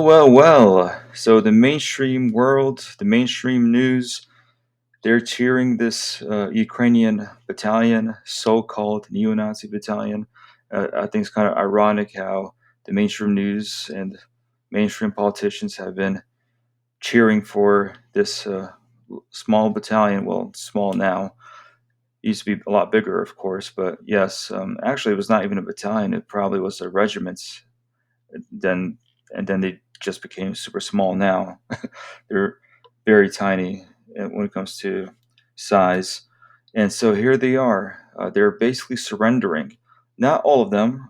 Well. So the mainstream world, the mainstream news, they're cheering this Ukrainian battalion, so-called neo-Nazi battalion. I think it's kind of ironic how the mainstream news and mainstream politicians have been cheering for this small battalion. Well, it's small now. It used to be a lot bigger, of course, but yes, actually, it was not even a battalion. It probably was a regiment. Then and then they just became super small now. They're very tiny when it comes to size. And so here they are. They're basically surrendering. Not all of them,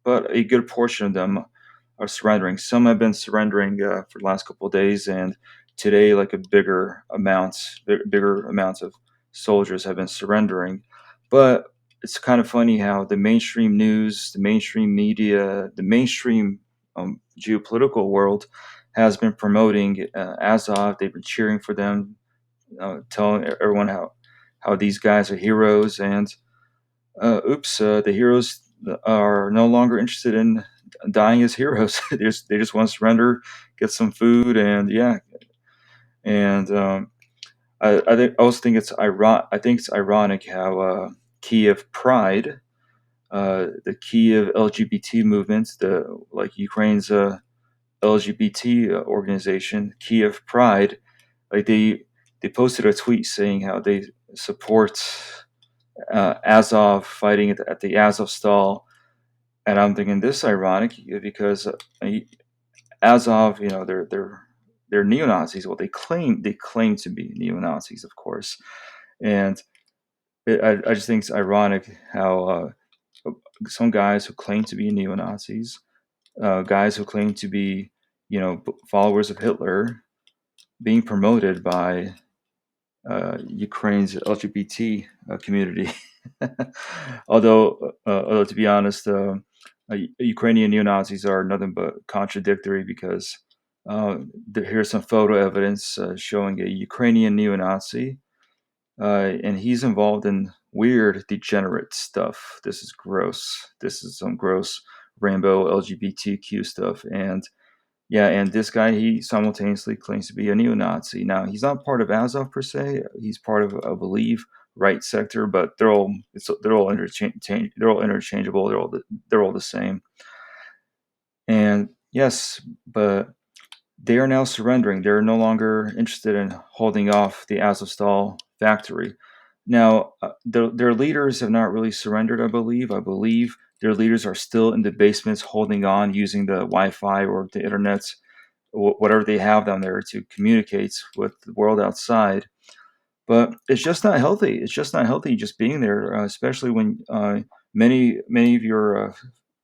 but a good portion of them are surrendering. Some have been surrendering for the last couple of days, and today, like a bigger amounts of soldiers have been surrendering. But it's kind of funny how the mainstream news, the mainstream media, the mainstream geopolitical world has been promoting Azov. They've been cheering for them, telling everyone how these guys are heroes, and the heroes are no longer interested in dying as heroes. They just want to surrender, get some food, and yeah. And I also think it's ironic how Kiev Pride, the Kiev LGBT movement, the like Ukraine's LGBT organization, Kiev Pride, like they posted a tweet saying how they support Azov fighting at the Azov-Stal. And I'm thinking this ironic because Azov, they're neo Nazis. Well, they claim to be neo Nazis, of course, and I just think it's ironic how some guys who claim to be neo Nazis, guys who claim to be followers of Hitler, being promoted by Ukraine's LGBT community. Although to be honest, Ukrainian neo Nazis are nothing but contradictory because here's some photo evidence showing a Ukrainian neo Nazi, and he's involved in weird, degenerate stuff. This is gross. This is some gross rainbow LGBTQ stuff, and yeah, and this guy, he simultaneously claims to be a neo-Nazi. Now, he's not part of Azov per se. He's part of, I believe, right sector, but they're all interchangeable. They're all the same. And yes, but they are now surrendering. They're no longer interested in holding off the Azov-Stal factory. Now, their leaders have not really surrendered, I believe. I believe their leaders are still in the basements holding on using the Wi-Fi or the internet, whatever they have down there to communicate with the world outside. But it's just not healthy. It's just not healthy just being there, especially when many of your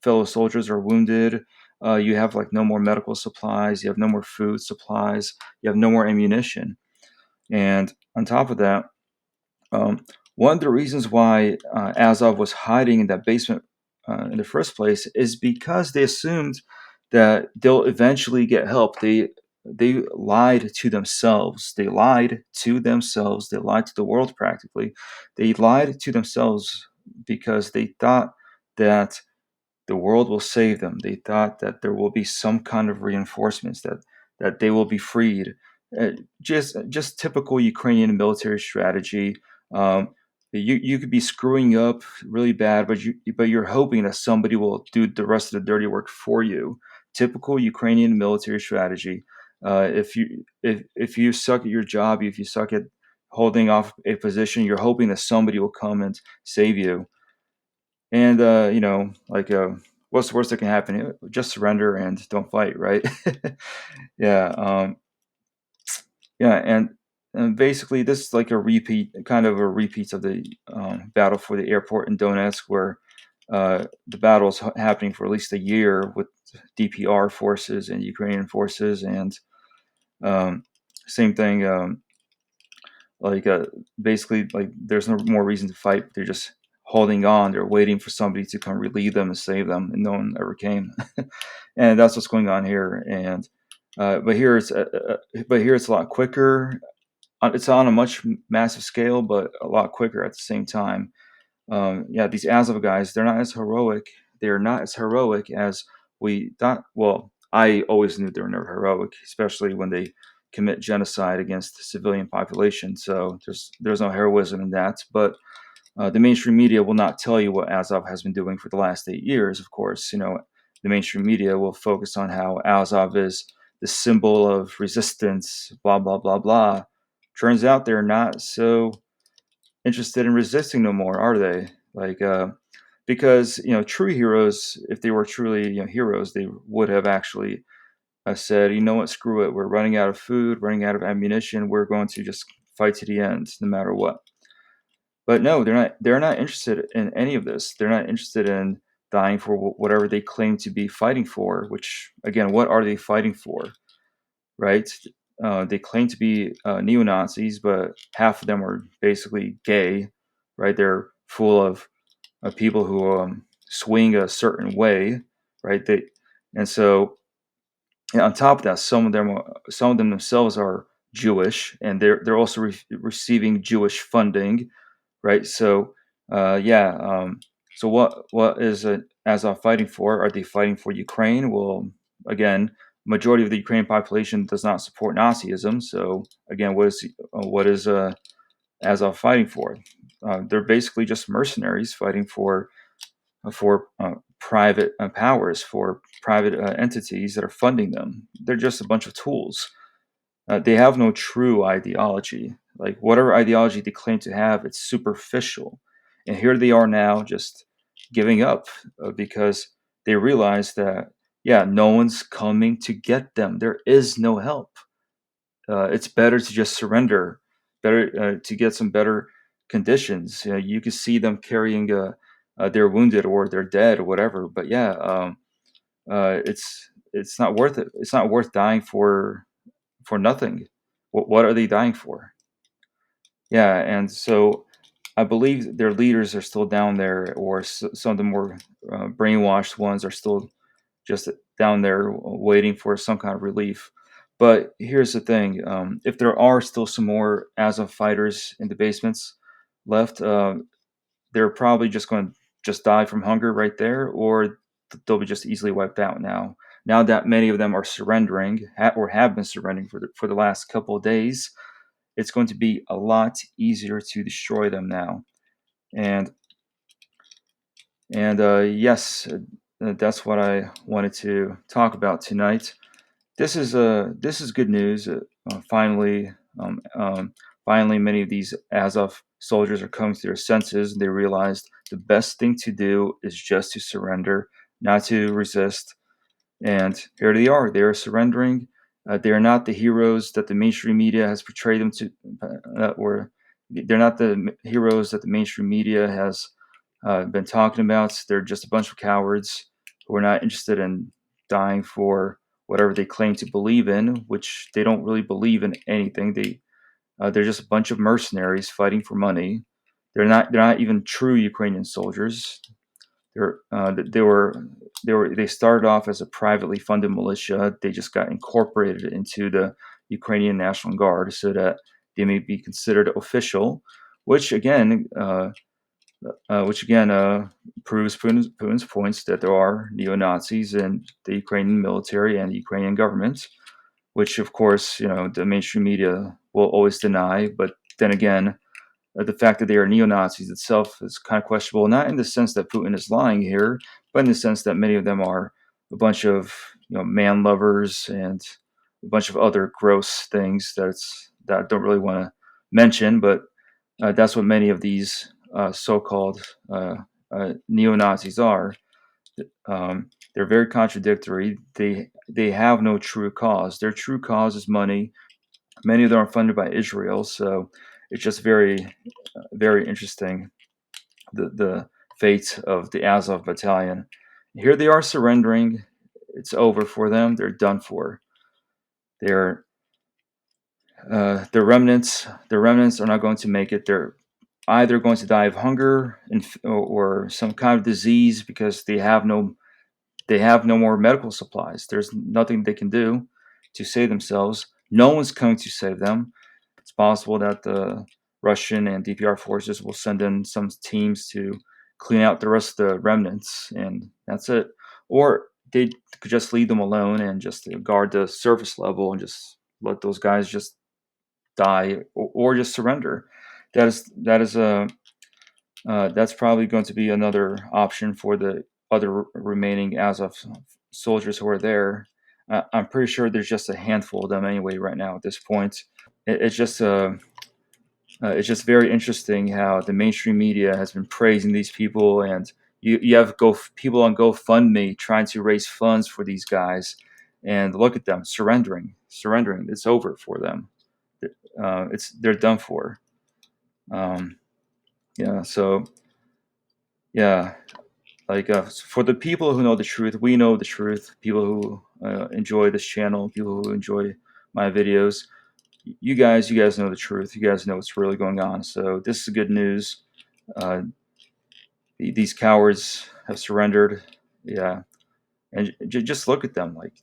fellow soldiers are wounded. You have like no more medical supplies. You have no more food supplies. You have no more ammunition. And on top of that, um, one of the reasons why Azov was hiding in that basement in the first place is because they assumed that they'll eventually get help. They lied to themselves. They lied to themselves. They lied to the world practically. They lied to themselves because they thought that the world will save them. They thought that there will be some kind of reinforcements that they will be freed. Just typical Ukrainian military strategy. Um, you could be screwing up really bad, but you're hoping that somebody will do the rest of the dirty work for you. Typical Ukrainian military strategy. If you suck at your job, if you suck at holding off a position, you're hoping that somebody will come and save you. And what's the worst that can happen? Just surrender and don't fight, right? Yeah, yeah, and basically this is like a repeat, kind of a repeat of the battle for the airport in Donetsk, where the battle is happening for at least a year with DPR forces and Ukrainian forces, and um, same thing. Like basically, like there's no more reason to fight. They're just holding on. They're waiting for somebody to come relieve them and save them, and no one ever came. And that's what's going on here. And but here it's a lot quicker. It's on a much massive scale, but a lot quicker at the same time. Yeah, these Azov guys, they're not as heroic. They're not as heroic as we thought. Well, I always knew they were never heroic, especially when they commit genocide against the civilian population. So there's no heroism in that. But the mainstream media will not tell you what Azov has been doing for the last 8 years. Of course, the mainstream media will focus on how Azov is the symbol of resistance, blah blah blah blah. Turns out they're not so interested in resisting no more, are they? Like, because true heroes, if they were truly heroes, they would have actually said, you know what, screw it, we're running out of food, running out of ammunition, we're going to just fight to the end, no matter what. But no, they're not. They're not interested in any of this. They're not interested in dying for whatever they claim to be fighting for. Which, again, what are they fighting for? Right? They claim to be neo Nazis, but half of them are basically gay. Right? They're full of people who swing a certain way. Right? And so, and on top of that, some of them themselves are Jewish, and they're also receiving Jewish funding, right? So, yeah. So what is Azov fighting for? Are they fighting for Ukraine? Well, again, majority of the Ukrainian population does not support Nazism. So again, what is Azov fighting for? They're basically just mercenaries fighting for private powers, for private entities that are funding them. They're just a bunch of tools. They have no true ideology. Like whatever ideology they claim to have, it's superficial. And here they are now just giving up because they realize that, yeah, no one's coming to get them. There is no help. It's better to just surrender, better to get some better conditions. You can see them carrying their wounded or they're dead or whatever. But yeah, it's not worth it. It's not worth dying for nothing. What are they dying for? Yeah, and so I believe their leaders are still down there, or some of the more brainwashed ones are still just down there waiting for some kind of relief. But here's the thing: if there are still some more Azov fighters in the basements left, they're probably just going to just die from hunger right there, or they'll be just easily wiped out now. Now that many of them are surrendering or have been surrendering for the last couple of days, it's going to be a lot easier to destroy them now. And yes, that's what I wanted to talk about tonight. This is good news. Finally, finally, many of these Azov soldiers are coming to their senses. They realized the best thing to do is just to surrender, not to resist. And here they are. They are surrendering. They are not the heroes that the mainstream media has portrayed them to, or they're not the heroes that the mainstream media has been talking about. They're just a bunch of cowards who are not interested in dying for whatever they claim to believe in, which they don't really believe in anything. They're just a bunch of mercenaries fighting for money. They're not even true Ukrainian soldiers. They started off as a privately funded militia. They just got incorporated into the Ukrainian National Guard so that they may be considered official, which again proves Putin's points that there are neo Nazis in the Ukrainian military and the Ukrainian government, which of course the mainstream media will always deny. But then again, the fact that they are neo Nazis itself is kind of questionable, not in the sense that Putin is lying here, but in the sense that many of them are a bunch of man lovers and a bunch of other gross things that I don't really want to mention, but that's what many of these so-called neo Nazis are. They're very contradictory. They have no true cause. Their true cause is money. Many of them are funded by Israel, so it's just very interesting, the fate of the Azov battalion. Here they are surrendering. It's over for them. They're done for. They're the remnants. The remnants are not going to make it. They're either going to die of hunger or some kind of disease because they have no more medical supplies. There's nothing they can do to save themselves. No one's coming to save them. It's possible that the Russian and DPR forces will send in some teams to clean out the rest of the remnants, and that's it. Or they could just leave them alone and just guard the surface level and just let those guys just die, or just surrender. That's probably going to be another option for the other remaining Azov soldiers who are there. I'm pretty sure there's just a handful of them anyway right now at this point. It's just very interesting how the mainstream media has been praising these people, and you have people on GoFundMe trying to raise funds for these guys, and look at them surrendering. It's over for them. They're done for. Um, yeah. So yeah, like for the people who know the truth, we know the truth. People who enjoy this channel, people who enjoy my videos, you guys know the truth. You guys know what's really going on. So this is good news. Uh, these cowards have surrendered. Yeah, and just look at them, like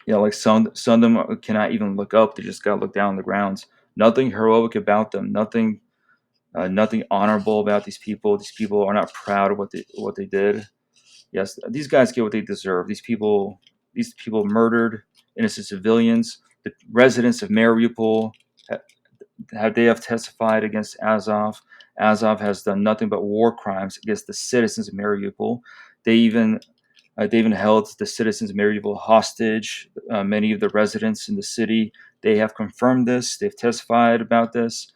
like some of them cannot even look up. They just gotta look down on the ground. Nothing heroic about them. Nothing honorable about these people. These people are not proud of what they did. Yes, these guys get what they deserve. These people murdered innocent civilians. The residents of Mariupol they have testified against Azov. Azov has done nothing but war crimes against the citizens of Mariupol. They even held the citizens of Mariupol hostage. Many of the residents in the city, they have confirmed this. They've testified about this.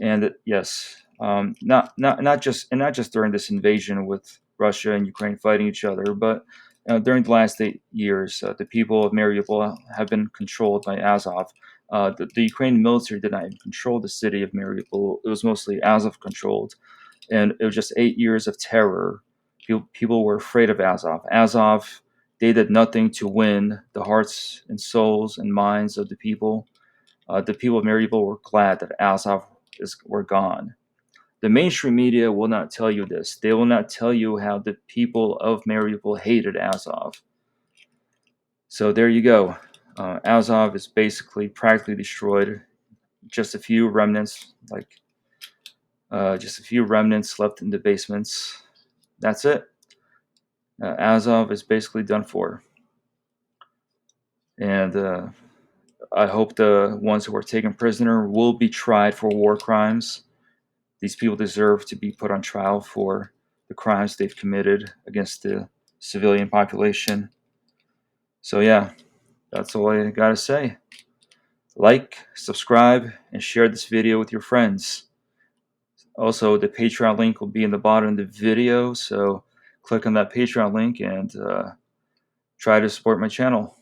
And yes, not just during this invasion with Russia and Ukraine fighting each other, but during the last 8 years, the people of Mariupol have been controlled by Azov. The Ukrainian military did not even control the city of Mariupol; it was mostly Azov controlled, and it was just 8 years of terror. People were afraid of Azov. Azov, they did nothing to win the hearts and souls and minds of the people. The people of Mariupol were glad that Azov were gone. The mainstream media will not tell you this. They will not tell you how the people of Mariupol hated Azov. So there you go. Azov is basically practically destroyed. Just a few remnants, just a few remnants left in the basements. That's it. Azov is basically done for. And I hope the ones who were taken prisoner will be tried for war crimes. These people deserve to be put on trial for the crimes they've committed against the civilian population. So yeah, that's all I gotta say. Like, subscribe, and share this video with your friends. Also, the Patreon link will be in the bottom of the video, so click on that Patreon link and try to support my channel.